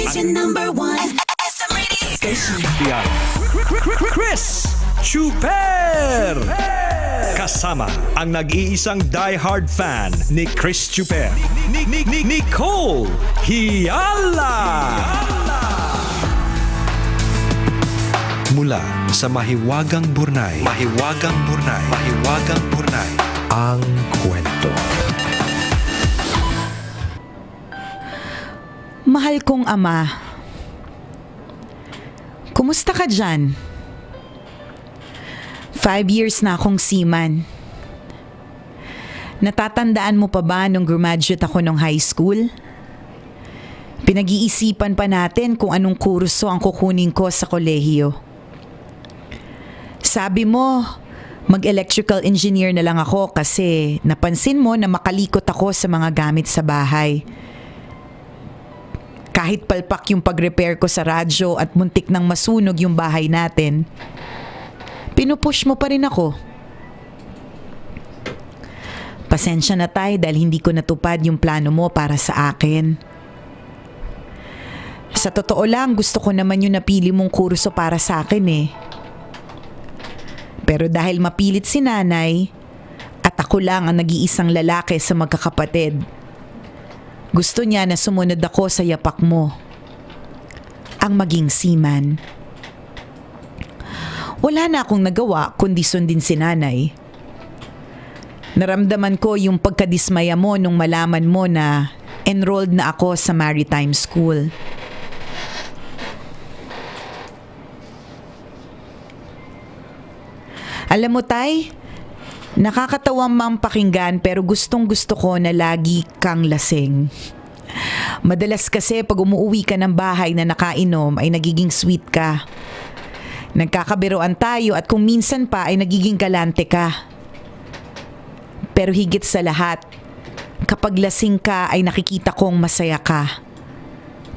Station number one. SM Radio Station. Yan. Chris Chuper! Kasama ang nag-iisang die-hard fan ni Chris Chuper, Nicole Hiala! Mula sa Mahiwagang Burnay, ang kwento. Mahal kong ama, kumusta ka dyan? 5 years na akong seaman. Natatandaan mo pa ba nung graduate ako nung high school? Pinag-iisipan pa natin kung anong kurso ang kukunin ko sa kolehiyo. Sabi mo, mag-electrical engineer na lang ako kasi napansin mo na makalikot ako sa mga gamit sa bahay. Kahit palpak yung pag-repair ko sa radyo at muntik nang masunog yung bahay natin, pinupush mo pa rin ako. Pasensya na tay dahil hindi ko natupad yung plano mo para sa akin. Sa totoo lang, gusto ko naman yung napili mong kurso para sa akin eh. Pero dahil mapilit si nanay at ako lang ang nag-iisang lalaki sa magkakapatid, gusto niya na sumunod ako sa yapak mo, ang maging seaman. Wala na akong nagawa kundi sundin si nanay. Naramdaman ko yung pagkadismaya mo nung malaman mo na enrolled na ako sa maritime school. Alam mo tay, nakakatawang mampakinggan pero gustong gusto ko na lagi kang lasing. Madalas kasi pag umuwi ka ng bahay na nakainom ay nagiging sweet ka. Nagkakabiruan tayo at kung minsan pa ay nagiging galante ka. Pero higit sa lahat, kapag lasing ka ay nakikita kong masaya ka.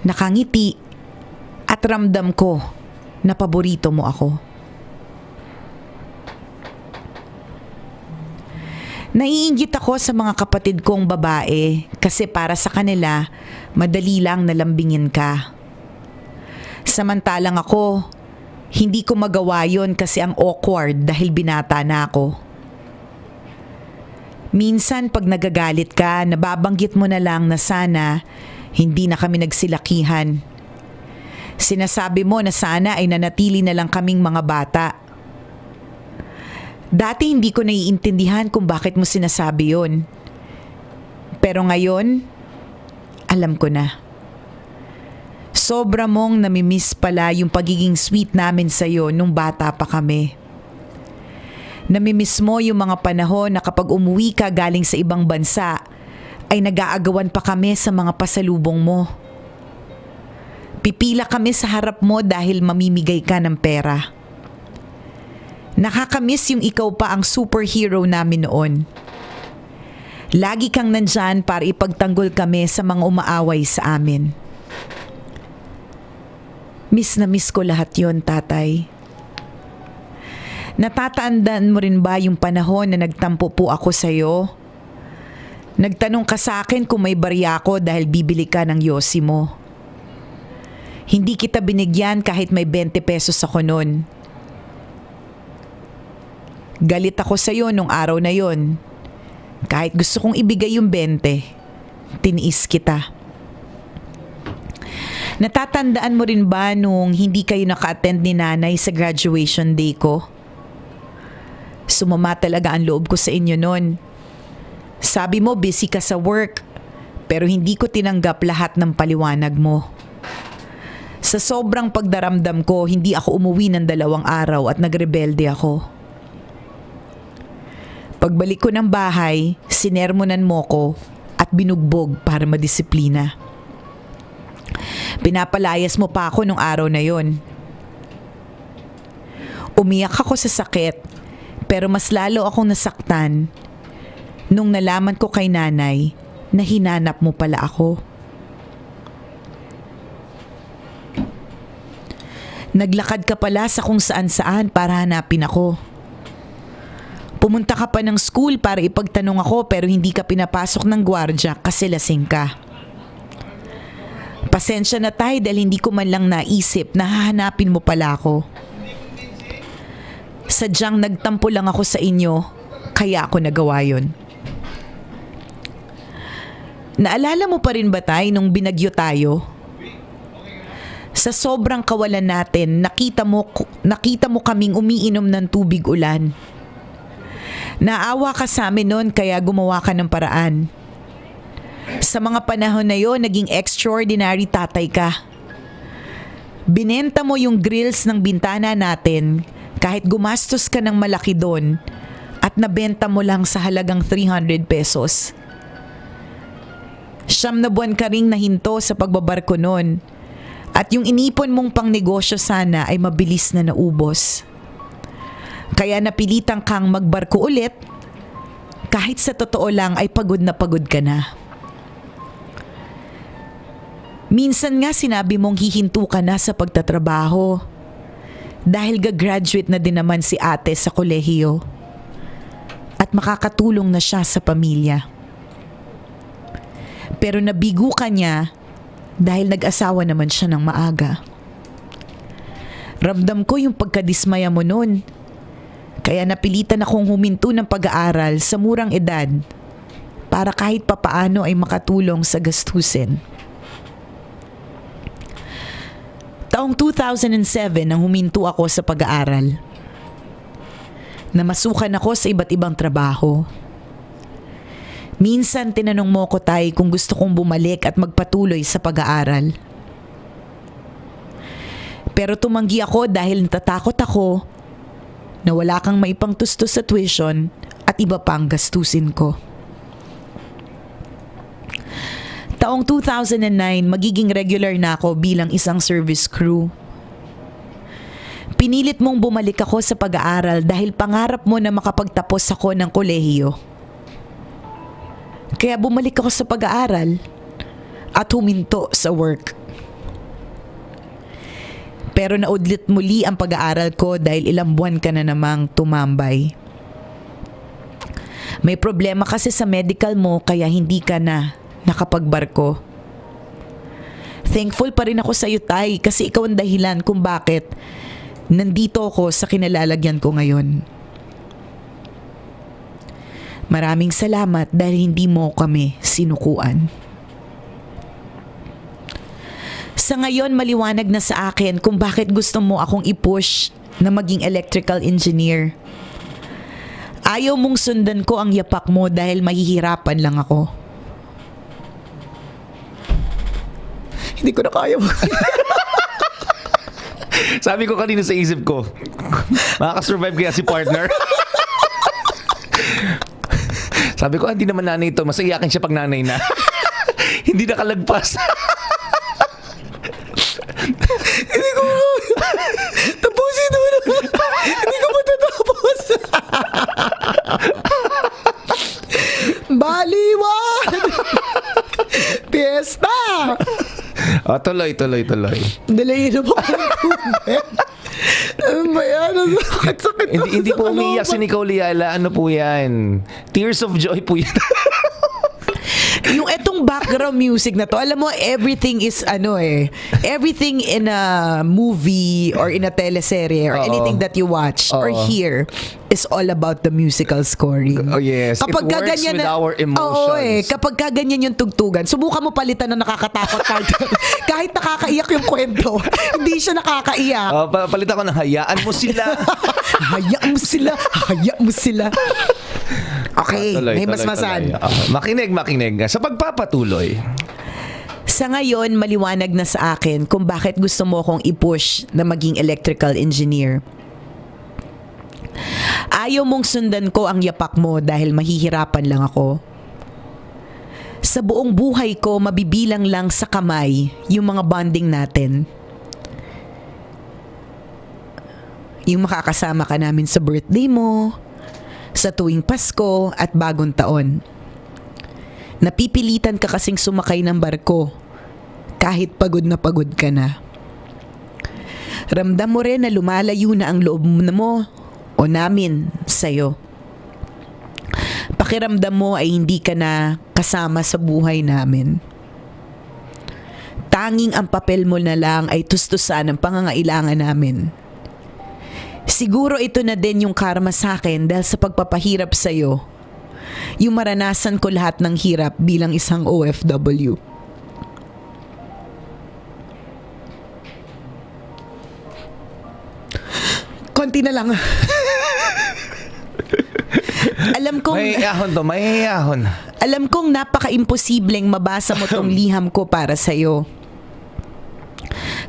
Nakangiti at ramdam ko na paborito mo ako. Naiinggit ako sa mga kapatid kong babae kasi para sa kanila, madali lang nalambingin ka. Samantalang ako, hindi ko magawa yon kasi ang awkward dahil binata na ako. Minsan pag nagagalit ka, nababanggit mo na lang na sana hindi na kami nagsilakihan. Sinasabi mo na sana ay nanatili na lang kaming mga bata. Dati hindi ko naiintindihan kung bakit mo sinasabi yon. Pero ngayon, alam ko na. Sobra mong namimiss pala yung pagiging sweet namin sa'yo nung bata pa kami. Namimiss mo yung mga panahon na kapag umuwi ka galing sa ibang bansa, ay nag-aagawan pa kami sa mga pasalubong mo. Pipila kami sa harap mo dahil mamimigay ka ng pera. Nakakamiss yung ikaw pa ang superhero namin noon. Lagi kang nandyan para ipagtanggol kami sa mga umaaway sa amin. Miss na miss ko lahat yon, tatay. Natatandaan mo rin ba yung panahon na nagtampo po ako sa'yo? Nagtanong ka sa akin kung may barya ako dahil bibili ka ng yosi mo. Hindi kita binigyan kahit may 20 pesos ako noon. Galit ako sa'yo nung araw na yon. Kahit gusto kong ibigay yung 20, tiniis kita. Natatandaan mo rin ba nung hindi kayo naka-attend ni nanay sa graduation day ko? Sumama talaga ang loob ko sa inyo nun. Sabi mo busy ka sa work, pero hindi ko tinanggap lahat ng paliwanag mo. Sa sobrang pagdaramdam ko, hindi ako umuwi ng 2 araw at nagrebelde ako. Pagbalik ko ng bahay, sinermonan mo ko at binugbog para madisiplina. Pinapalayas mo pa ako nung araw na yon. Umiyak ako sa sakit, pero mas lalo akong nasaktan nung nalaman ko kay nanay na hinanap mo pala ako. Naglakad ka pala sa kung saan-saan para hanapin ako. Pumunta ka pa ng school para ipagtanong ako pero hindi ka pinapasok ng gwardya kasi lasing ka. Pasensya na tayo dahil hindi ko man lang naisip na hahanapin mo pala ako. Sadyang nagtampo lang ako sa inyo, kaya ako nagawa yun. Naalala mo pa rin ba tay nung binagyo tayo? Sa sobrang kawalan natin, nakita mo kaming umiinom ng tubig ulan. Naawa ka sa amin noon kaya gumawa ka ng paraan. Sa mga panahon na yon, naging extraordinary tatay ka. Binenta mo yung grills ng bintana natin kahit gumastos ka ng malaki doon at nabenta mo lang sa halagang 300 pesos. 9 na buwan ka ring nahinto sa pagbabarko noon at yung inipon mong pang negosyo sana ay mabilis na naubos. Kaya napilitan kang magbarko ulit kahit sa totoo lang ay pagod ka na. Minsan nga sinabi mong hihinto ka na sa pagtatrabaho dahil gagraduate na din naman si ate sa kolehiyo at makakatulong na siya sa pamilya. Pero nabigo ka niya dahil nag-asawa naman siya ng maaga. Ramdam ko yung pagkadismaya mo nun. Kaya napilitan akong huminto ng pag-aaral sa murang edad para kahit papaano ay makatulong sa gastusin. Taong 2007 nang huminto ako sa pag-aaral. Namasukan ako sa iba't ibang trabaho. Minsan tinanong mo ko tay kung gusto kong bumalik at magpatuloy sa pag-aaral. Pero tumanggi ako dahil natatakot ako na wala kang maipangtustos sa tuition at iba pang gastusin ko. Taong 2009, magiging regular na ako bilang isang service crew. Pinilit mong bumalik ako sa pag-aaral dahil pangarap mo na makapagtapos ako ng kolehiyo. Kaya bumalik ako sa pag-aaral at huminto sa work. Pero naudlit muli ang pag-aaral ko dahil ilang buwan ka na namang tumambay. May problema kasi sa medical mo kaya hindi ka na nakapagbarko. Thankful pa rin ako sa iyo tay kasi ikaw ang dahilan kung bakit nandito ako sa kinalalagyan ko ngayon. Maraming salamat dahil hindi mo kami sinukuan. Sa ngayon maliwanag na sa akin kung bakit gusto mo akong i-push na maging electrical engineer. Ayaw mong sundan ko ang yapak mo dahil mahihirapan lang ako. Hindi ko na kaya. Sabi ko kanina sa isip ko, makakasurvive kaya si partner? Sabi ko, hindi naman nanay ito. Mas iyakin siya pag nanay na. Hindi nakalagpas. Hindi ko tapusin mo na. Hindi ko matatapos. Baliwan! Fiesta! Tuloy. Dalayin na po ang tubig. Ano ba yan? Sakit Hindi po umiiyak si Nicole Ayala. Ano po yan? Tears of joy po yan. Yung etong background music na to, alam mo, everything is everything in a movie or in a teleserye or anything that you watch or hear is all about the musical scoring. Oh yes, kapag it works with our emotions. Kapag kaganyan yung tugtugan, subukan mo palitan ng nakakatakot kahit nakakaiyak yung kwento, hindi siya nakakaiyak. Palitan ko ng hayaan mo sila. Hayaan mo sila. Okay, may masmasan. Makinig. Sa pagpapatuloy. Sa ngayon, maliwanag na sa akin kung bakit gusto mo akong i-push na maging electrical engineer. Ayaw mong sundan ko ang yapak mo dahil mahihirapan lang ako. Sa buong buhay ko, mabibilang lang sa kamay yung mga bonding natin. Yung makakasama ka namin sa birthday mo, sa tuwing Pasko at bagong taon. Napipilitan ka kasing sumakay ng barko kahit pagod na pagod ka na. Ramdam mo rin na lumalayo na ang loob mo o namin sa'yo. Pakiramdam mo ay hindi ka na kasama sa buhay namin. tanging ang papel mo na lang ay tustusan ang pangangailangan namin. Siguro ito na din yung karma sa akin dahil sa pagpapahirap sa'yo. Yung maranasan ko lahat ng hirap bilang isang OFW. Konti na lang. May ahon. Alam kong napaka-imposibleng mabasa mo tong liham ko para sa'yo.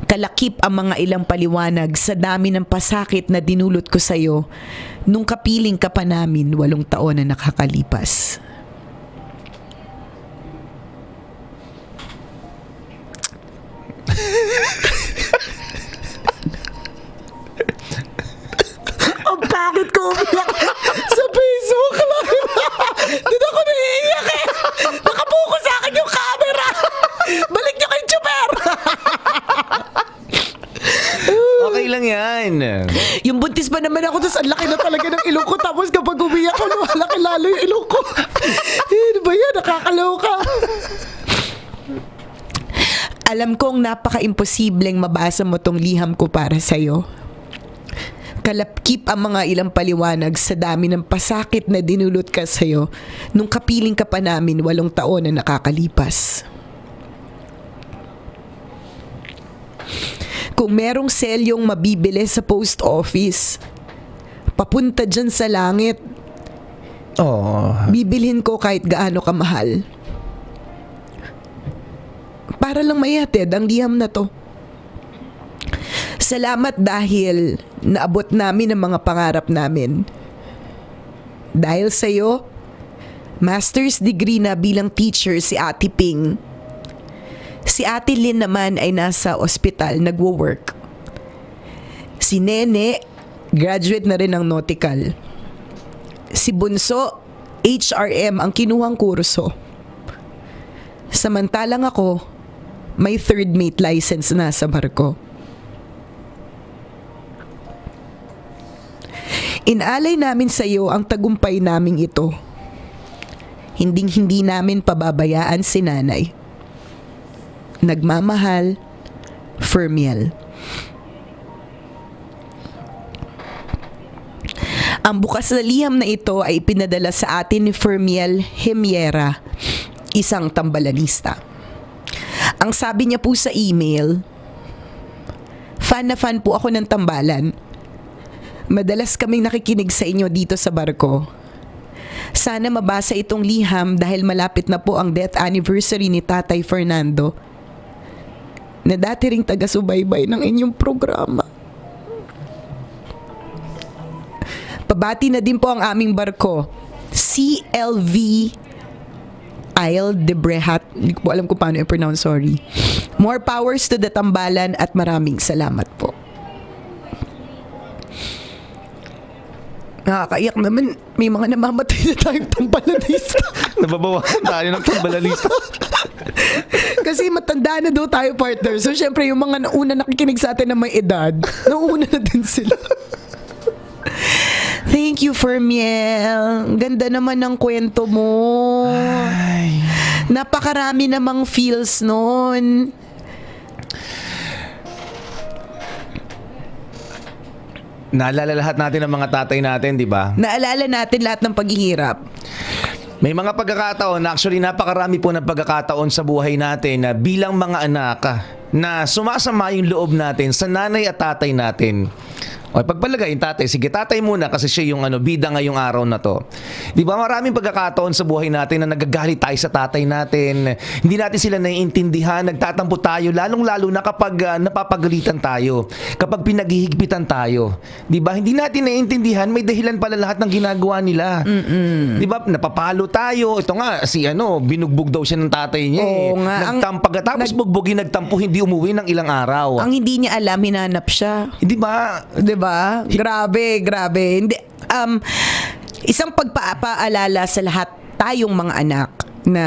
Kalakip ang mga ilang paliwanag sa dami ng pasakit na dinulot ko sa'yo nung kapiling ka pa namin 8 taon na nakakalipas. Ang pangit ko umiyak sa Facebook live. Doon ako naiiyak eh. Nakabuko sa akin yung camera. Balik niyo kay Chuper. Okay lang yan. Yung buntis pa naman ako, tapos ang laki na talaga ng ilong ko. Tapos kapag umiyak ko, lumalaki lalo yung ilong ko. Ano ba yan? Nakakaloka. Alam kong napaka-imposibleng mabasa mo tong liham ko para sa'yo. Kalapkip ang mga ilang paliwanag sa dami ng pasakit na dinulot ka sa'yo nung kapiling ka pa namin 8 taon na nakakalipas. Kung merong selyong mabibili sa post office, papunta dyan sa langit, bibilhin ko kahit gaano kamahal. Para lang mayatid ang liham na to. Salamat dahil naabot namin ang mga pangarap namin. Dahil sa'yo, master's degree na bilang teacher si Ate Ping. Si Ate Lynn naman ay nasa ospital nagwo-work. Si Nene, graduate na rin ng nautical. Si Bunso, HRM ang kinuhang kurso. Samantalang ako, may third mate license na sa barko. Inalay namin sa iyo ang tagumpay naming ito. Hinding-hindi namin pababayaan si nanay. Nagmamahal, Fermiel. Ang bukas na liham na ito ay pinadala sa atin ni Fermiel Hemiera, isang tambalanista. Ang sabi niya po sa email, fan na fan po ako ng tambalan. Madalas kaming nakikinig sa inyo dito sa barko. Sana mabasa itong liham dahil malapit na po ang death anniversary ni Tatay Fernando na dati ring taga-subaybay ng inyong programa. Pabati na din po ang aming barko, CLV Isle de Brehat. Hindi ko po alam kung paano i-pronounce, sorry. More powers to the tambalan at maraming salamat po. Nakakaiyak naman. May mga namamatay na tayong tambalanista. Nababawasan tayo ng tambalanista. Kasi matanda na daw tayo, partner. So, syempre, yung mga nauna nakikinig sa atin na may edad, nauna na din sila. Thank you, Fermiel. Ganda naman ng kwento mo. Ay. Napakarami namang feels nun. Naalala lahat natin ng mga tatay natin, di ba? Naalala natin lahat ng paghihirap. May mga pagkakataon, actually napakarami po ng pagkakataon sa buhay natin na bilang mga anak na sumasama yung loob natin sa nanay at tatay natin. O pagpalagay yung tatay, sige tatay muna kasi siya yung bida ngayong araw na to. Di ba maraming pagkakataon sa buhay natin na nagagalit tayo sa tatay natin, hindi natin sila naiintindihan, nagtatampo tayo, lalong-lalo na kapag napapagalitan tayo, kapag pinaghihigpitan tayo. Di ba? Hindi natin naiintindihan, may dahilan pala lahat ng ginagawa nila. Di ba? Napapalo tayo. Ito nga, si binugbog daw siya ng tatay niya. Oo nga. Pagkatapos bugbogin, nagtampo, hindi umuwi ng ilang araw. Ang hindi niya alam, hinanap siya. Di ba? Di ba? Grabe. Hindi, isang pagpapaalala sa lahat tayong mga anak. na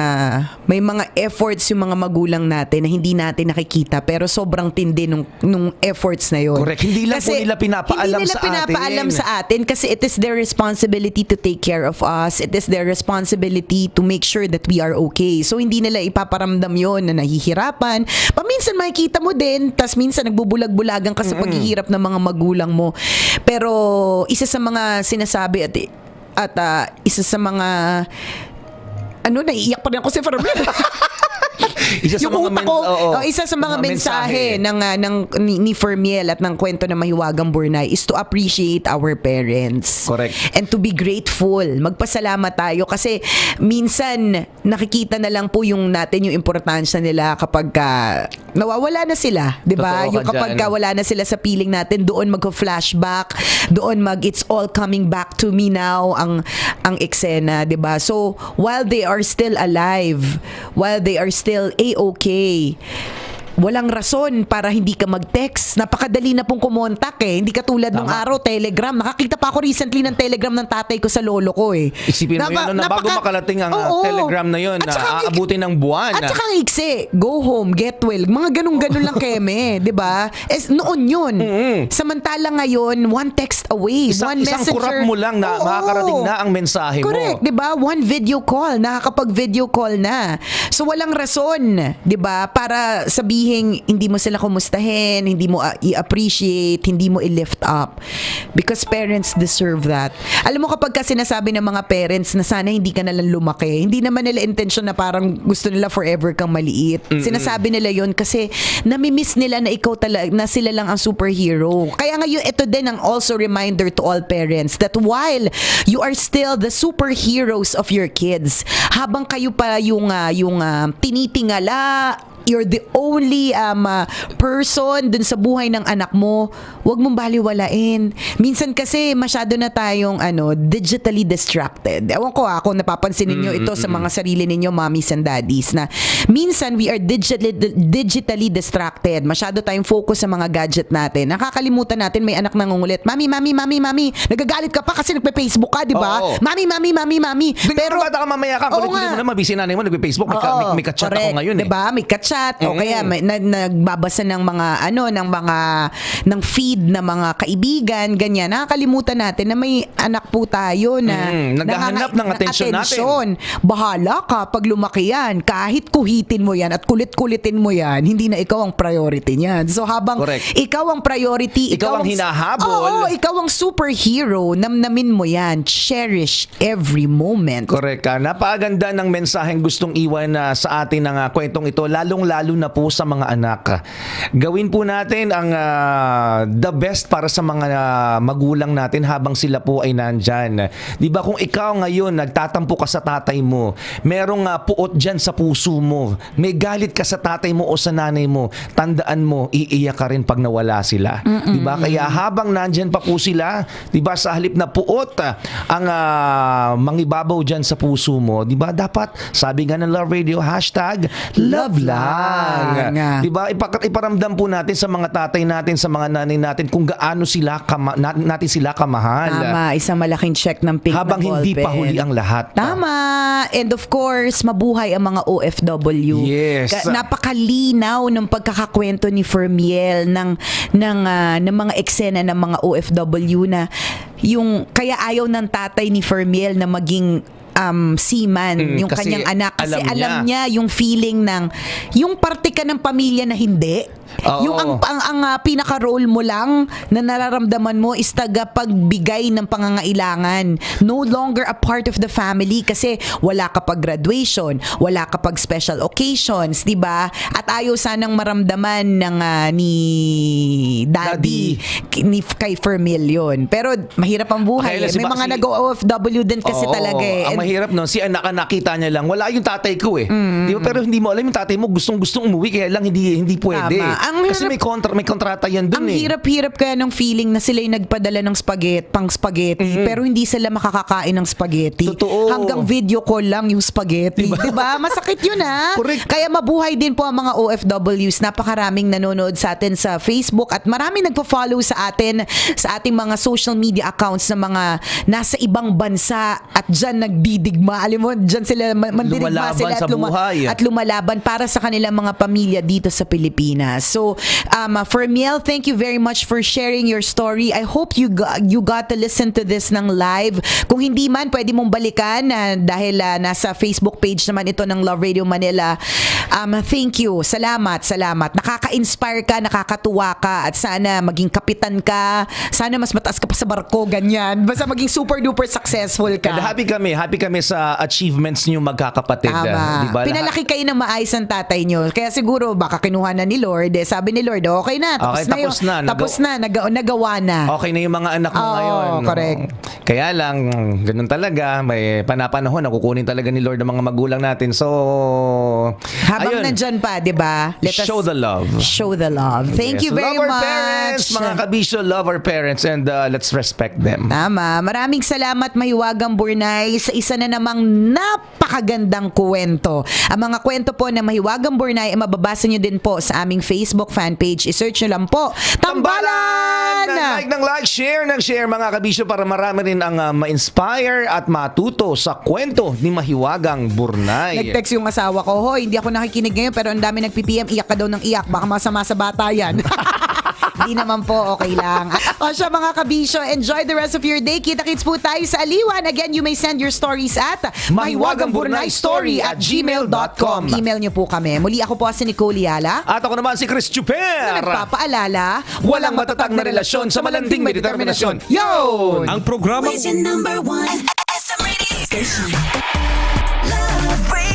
may mga efforts yung mga magulang natin na hindi natin nakikita pero sobrang tindi nung efforts na yun. Correct. Hindi lang po nila pinapaalam hindi nila sa pinapaalam atin. sa atin kasi it is their responsibility to take care of us. It is their responsibility to make sure that we are okay. So hindi nila ipaparamdam yon na nahihirapan. Paminsan makikita mo din, tas minsan nagbubulag-bulagan ka sa paghihirap ng mga magulang mo. Pero isa sa mga sinasabi at isa sa mga naiiyak pa rin ako si Fermin. Isa sa Yung mga utak ko, isa sa mga mensahe ni Fermiel at ng kwento ng Mahiwagang Burnay is to appreciate our parents. Correct. And to be grateful. Magpasalamat tayo kasi minsan nakikita na lang po yung importansya nila kapag nawawala na sila, 'di ba? Totoo Yung ka kapag dyan. wala na sila sa piling natin, doon mag-flashback, doon it's all coming back to me now ang eksena, 'di ba? So, while they are still alive, while they are still A-okay, walang rason para hindi ka mag-text. Napakadali na pong kumontak eh. Hindi katulad nung araw, Telegram. Nakakita pa ako recently ng Telegram ng tatay ko sa lolo ko eh. Isipin mo yun, bago makalating ang Telegram na yun, At saka aabutin ng buwan. At saka ang iksi, go home, get well. Mga ganun-ganun lang keme, di ba? Noon yun. Samantala ngayon, one text away, one Isang messenger. kurap mo lang na makakarating na ang mensahe mo. Correct, di ba? One video call, nakakapag-video call na. So walang rason, di ba? Para sabihin hindi mo sila kumustahin, hindi mo i-appreciate, hindi mo i-lift up. Because parents deserve that. Alam mo kapag kasi sinasabi ng mga parents na sana hindi ka nalang lumaki, hindi naman nila intention na parang gusto nila forever kang maliit. Sinasabi nila yon kasi nami-miss nila na ikaw talaga, na sila lang ang superhero. Kaya ngayon, ito din ang also reminder to all parents that while you are still the superheroes of your kids, habang kayo pa yung tinitingala, you're the only person dun sa buhay ng anak mo, huwag mong baliwalain. Minsan kasi masyado na tayong digitally distracted. Ewan ko kung napapansin ninyo ito sa mga sarili ninyo, mommies and daddies, na minsan we are digitally distracted. Masyado tayong focus sa mga gadget natin. Nakakalimutan natin may anak nangungulit. Mami, nagagalit ka pa kasi nagpe-Facebook ka, di ba? Oo. Mami. Pero bata ka mamaya ka, kulit mo naman, busy nanay mo, nagpe-Facebook, may ka-chat ako ngayon eh. Diba? May ka-chat o kaya may nagbabasa ng mga ng feed na mga kaibigan, ganyan. Nakakalimutan natin na may anak po tayo na naghahanap ng atensyon natin. Bahala ka pag lumaki yan. Kahit kuhitin mo yan at kulit-kulitin mo yan, hindi na ikaw ang priority niyan. So habang Correct. ikaw ang priority, Ikaw ang hinahabol. Oo, ikaw ang superhero. Namnamin mo yan. Cherish every moment. Correct ka. Napakaganda ng mensaheng gustong iwan sa atin ng kwentong ito, lalong-lalo na po sa mga anak. Gawin po natin ang the best para sa mga magulang natin habang sila po ay nandyan. Di ba kung ikaw ngayon nagtatampo ka sa tatay mo, merong puot dyan sa puso mo, may galit ka sa tatay mo o sa nanay mo, tandaan mo, iiyak ka rin pag nawala sila. Di ba? Kaya habang nandyan pa po sila, di ba, sa halip na puot ang mangibabaw dyan sa puso mo, di ba, dapat, sabi nga ng Love Radio, #Love lang. Di ba? Iparamdam po natin sa mga tatay natin, sa mga nanay natin kung gaano natin sila kamahal. Tama, isang malaking check ng pink Habang na hindi ballpen. pa huli ang lahat. Tama. And of course, mabuhay ang mga OFW. Yes. Napakalinaw ng pagkakakwento ni Fermiel ng mga eksena ng mga OFW na yung kaya ayaw ng tatay ni Fermiel na maging seaman, yung kasi kanyang anak, kasi alam alam niya yung feeling ng yung parte ka ng pamilya na hindi. Oo. Yung ang pinaka-role mo lang na nararamdaman mo is tagapagbigay ng pangangailangan. No longer a part of the family kasi wala ka pag graduation, wala ka pag special occasions, 'di ba? At ayaw sanang maramdaman ng ni daddy kay Fermiel yun. Pero mahirap ang buhay. Okay, May mga nag-OFW din kasi Oo, talaga eh. Ang mahirap no, si anak nakita niya lang, wala yung tatay ko eh. Di ba? Pero hindi mo alam yung tatay mo gustong umuwi kaya lang hindi pwede. Tama. Kasi may kontrata yan dun Ang hirap-hirap kaya ng feeling na sila yung nagpadala ng spaghetti, pero hindi sila makakakain ng spaghetti. Totoo. Hanggang video call lang yung spaghetti. Diba? Masakit yun Correct. Kaya mabuhay din po ang mga OFWs. Napakaraming nanonood sa atin sa Facebook at maraming nagpo-follow sa atin sa ating mga social media accounts ng mga nasa ibang bansa at dyan nagdidigma. Alam mo, dyan sila mandirigma Lumalaban sila sa buhay. at lumalaban para sa kanilang mga pamilya dito sa Pilipinas. So, for Miel, thank you very much for sharing your story. I hope you got to listen to this ng live. Kung hindi man, pwede mong balikan dahil nasa Facebook page naman ito ng Love Radio Manila. Thank you. Salamat. Nakaka-inspire ka, nakakatuwa ka at sana maging kapitan ka. Sana mas mataas ka pa sa barko, ganyan. Basta maging super duper successful ka. And happy kami sa achievements niyo magkakapatid. Tama. Diba? Pinalaki kayo ng maayos ng tatay nyo. Kaya siguro baka kinuha na ni Lord. Sabi ni Lord, okay na. Tapos na. Nagawa na. Okay na yung mga anak mo ngayon. Correct. Kaya lang, ganun talaga. May panapanahon na kukunin talaga ni Lord ang mga magulang natin. So, Habang nandyan pa, di ba? Let us show the love. Show the love. Thank you very love much. Our parents, mga kabisyo, love our parents and let's respect them. Tama. Maraming salamat, Mahiwagang Burnay, sa isa na namang napakagandang kwento. Ang mga kwento po ng Mahiwagang Burnay ay mababasa nyo din po sa aming Facebook fan page. I-search nyo lang po. Tambalan! Share mga kabisyo para marami rin ang ma-inspire at matuto sa kwento ni Mahiwagang Burnay. Nag-text yung asawa ko, hoy, hindi ako nakikinig ngayon pero ang dami nag-PPM, iyak ka daw ng iyak. Baka masama sa bata yan. Hindi naman po, okay lang. O siya mga kabisyo, enjoy the rest of your day. Kita-kits po tayo sa Aliwan. Again, you may send your stories at mahiwagangburnaystory@gmail.com. Email nyo po kami. Muli ako po si Nicole Yala. At ako naman si Chris Chuper. Na nagpapaalala, Walang matatag na relasyon sa malanding may determinasyon. Yo! Ang programa Station number 1 SM Radio Station. Love Radio.